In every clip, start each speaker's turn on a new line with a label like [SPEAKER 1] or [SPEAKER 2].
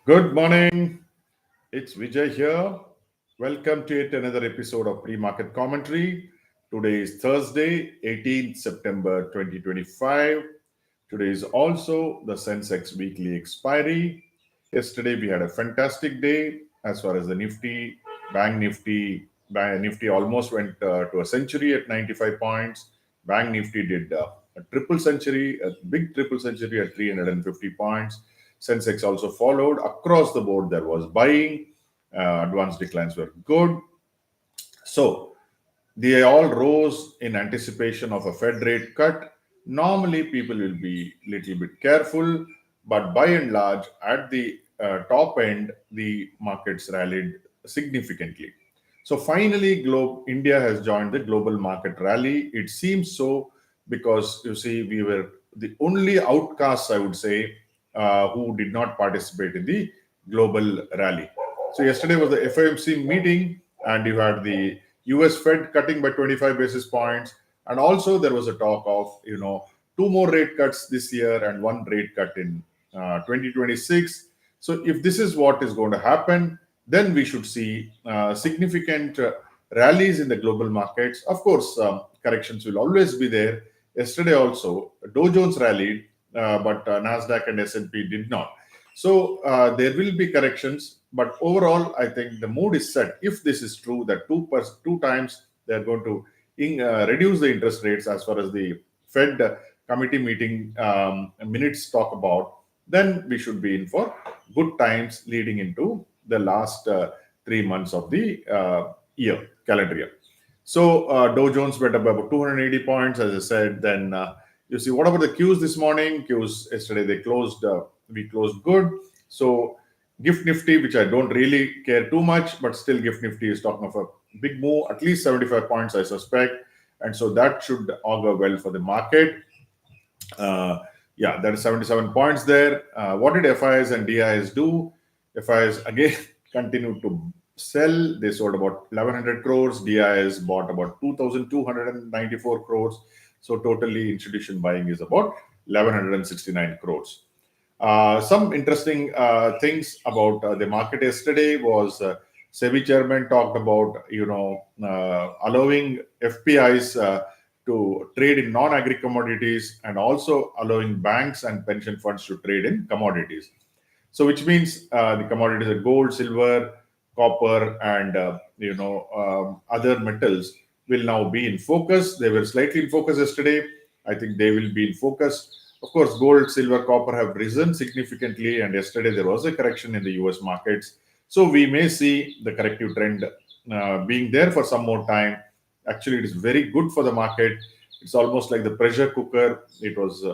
[SPEAKER 1] Good morning. It's Vijay here. Welcome to yet another episode of Pre-Market Commentary. Today is Thursday, 18th September 2025. Today is also the Sensex weekly expiry. Yesterday we had a fantastic day as far as the Bank Nifty almost went to a century at 95 points. Bank Nifty did a triple century, a big triple century at 350 points. Sensex also followed across the board. There was buying, advanced declines were good. So they all rose in anticipation of a Fed rate cut. Normally, people will be little bit careful, but by and large, at the top end, the markets rallied significantly. So finally, India has joined the global market rally. It seems so because you see, we were the only outcasts, I would say, who did not participate in the global rally. So yesterday was the FOMC meeting, and you had the US Fed cutting by 25 basis points. And also there was a talk of, two more rate cuts this year and one rate cut in 2026. So if this is what is going to happen, then we should see significant rallies in the global markets. Of course, corrections will always be there. Yesterday also, Dow Jones rallied, but Nasdaq and S&P did not. So there will be corrections, but overall, I think the mood is set. If this is true, that two times they are going to reduce the interest rates as far as the Fed committee meeting minutes talk about, then we should be in for good times leading into the last 3 months of the calendar year. So Dow Jones went up by about 280 points, as I said. Then you see, what about the Qs this morning? Qs yesterday they closed. We closed good. So Gift Nifty, which I don't really care too much, but still Gift Nifty is talking of a big move, at least 75 points, I suspect. And so that should augur well for the market. That is 77 points there. What did FIs and DIs do? FIs again continued to sell. They sold about 1100 crores. DIs bought about 2294 crores. So totally institution buying is about 1169 crores. Some interesting things about the market yesterday was SEBI chairman talked about allowing FPIs to trade in non-agri commodities and also allowing banks and pension funds to trade in commodities. So which means the commodities are gold, silver, copper, and other metals will now be in focus. They were slightly in focus yesterday. I think they will be in focus. Of course, gold, silver, copper have risen significantly, and yesterday there was a correction in the US markets. So we may see the corrective trend being there for some more time. Actually, it is very good for the market. It's almost like the pressure cooker. It was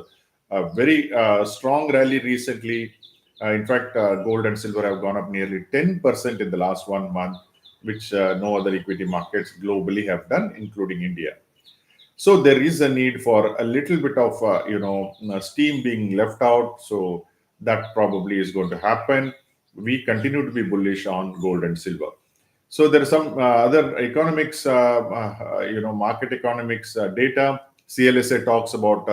[SPEAKER 1] a very strong rally recently. In fact, gold and silver have gone up nearly 10% in the last 1 month, which no other equity markets globally have done, including India. So there is a need for a little bit of steam being left out. So that probably is going to happen. We continue to be bullish on gold and silver. So there are some other economics, market economics data. CLSA talks about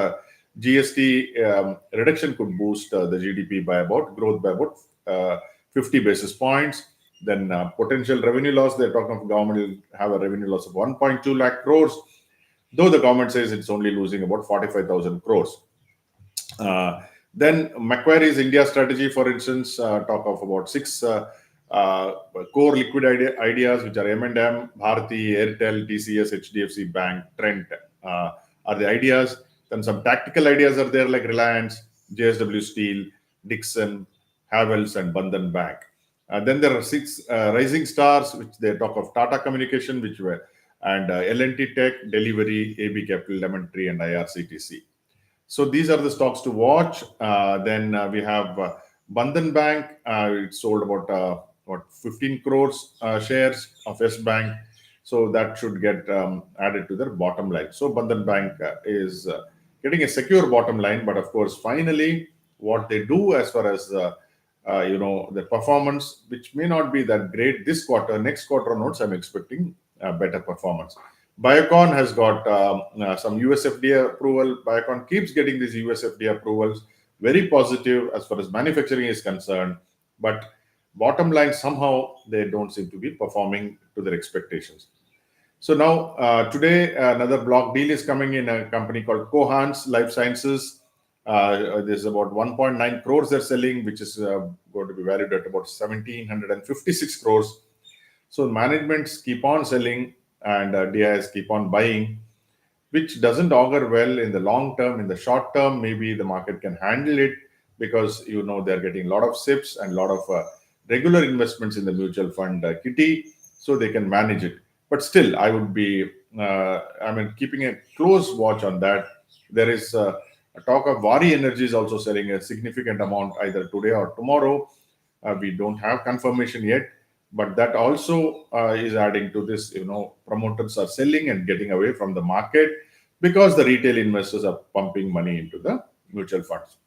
[SPEAKER 1] GST reduction could boost the GDP growth by about 50 basis points. Then potential revenue loss, they're talking of government will have a revenue loss of 1.2 lakh crores, though the government says it's only losing about 45,000 crores. Then Macquarie's India strategy, for instance, talk of about six core liquid ideas, which are M&M, Bharti, Airtel, TCS, HDFC Bank, Trent are the ideas. Then some tactical ideas are there like Reliance, JSW Steel, Dixon, Havells, and Bandhan Bank. Then there are six rising stars, which they talk of Tata Communication, and L&T Tech, Delivery, AB Capital, Lemon Tree, and IRCTC. So these are the stocks to watch. Then we have Bandhan Bank. It sold about 15 crores shares of Yes Bank. So that should get added to their bottom line. So Bandhan Bank is getting a secure bottom line. But of course, finally, what they do as far as the performance, which may not be that great this quarter, next quarter onwards, I'm expecting better performance. Biocon has got some USFDA approval. Biocon keeps getting these USFDA approvals. Very positive as far as manufacturing is concerned. but bottom line somehow they don't seem to be performing to their expectations. So now today another block deal is coming in a company called Cohance Life Sciences. There's about 1.9 crores they're selling, which is going to be valued at about 1,756 crores. So managements keep on selling and DIs keep on buying, which doesn't augur well in the long term. In the short term, maybe the market can handle it because they're getting a lot of SIPs and a lot of regular investments in the mutual fund kitty, so they can manage it. But still, I would be, keeping a close watch on that. There is a talk of Vari Energy is also selling a significant amount either today or tomorrow. We don't have confirmation yet, but that also is adding to this. Promoters are selling and getting away from the market because the retail investors are pumping money into the mutual funds.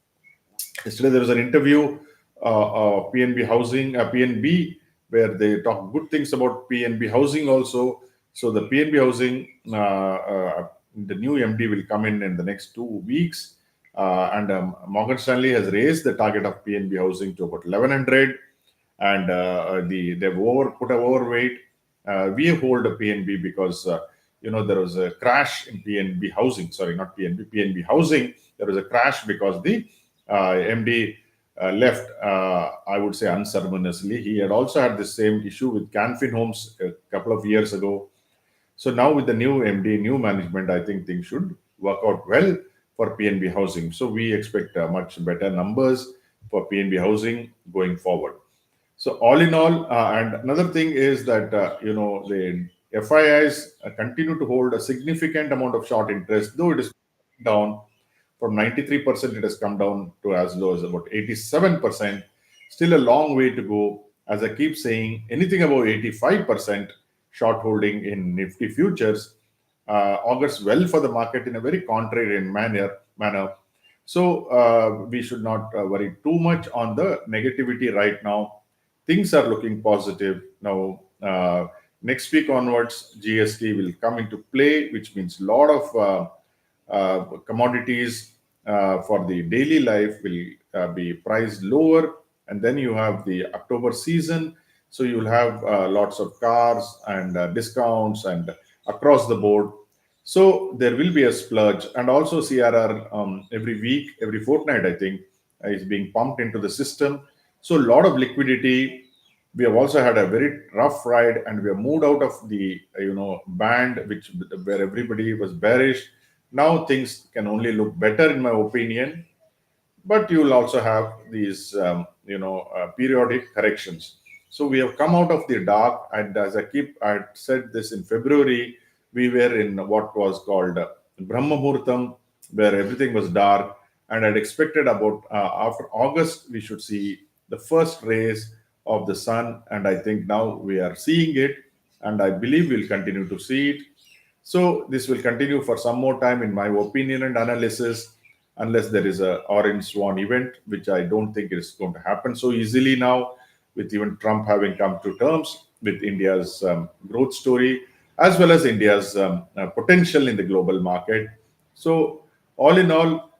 [SPEAKER 1] Yesterday there was an interview, PNB Housing, PNB, where they talk good things about PNB Housing also. So the PNB Housing, the new MD will come in the next 2 weeks, and Morgan Stanley has raised the target of PNB Housing to about 1100, and they've put an overweight. We hold a PNB because there was a crash in PNB Housing. Sorry, not PNB, PNB Housing. There was a crash because the MD left, I would say, unceremoniously. He had also had the same issue with Canfin Homes a couple of years ago. So now with the new MD, new management, I think things should work out well for PNB Housing. So we expect much better numbers for PNB Housing going forward. So all in all, and another thing is that the FIIs continue to hold a significant amount of short interest, though it is down from 93%. It has come down to as low as about 87%. Still a long way to go. As I keep saying, anything above 85% short holding in Nifty futures augurs well for the market in a very contrarian manner. So we should not worry too much on the negativity right now. Things are looking positive now. Next week onwards, GST will come into play, which means a lot of commodities for the daily life will be priced lower. And then you have the October season, so you'll have lots of cars and discounts and across the board. So there will be a splurge, and also CRR every week, every fortnight, I think, is being pumped into the system. So a lot of liquidity. We have also had a very rough ride, and we have moved out of the band where everybody was bearish. Now things can only look better, in my opinion. But you will also have these periodic corrections. So we have come out of the dark, and as I said this in February, we were in what was called Brahma Muhurtam, where everything was dark, and I'd expected about after August we should see the first rays of the sun, and I think now we are seeing it, and I believe we'll continue to see it. So this will continue for some more time, in my opinion and analysis, unless there is a orange swan event, which I don't think is going to happen so easily now, with even Trump having come to terms with India's growth story, as well as India's potential in the global market. So all in all,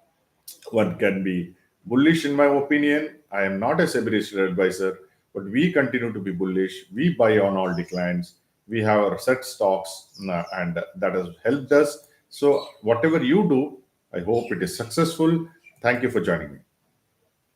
[SPEAKER 1] one can be bullish, in my opinion. I am not a SEBI advisor, but we continue to be bullish. We buy on all declines. We have our set stocks, and that has helped us. So whatever you do, I hope it is successful. Thank you for joining me.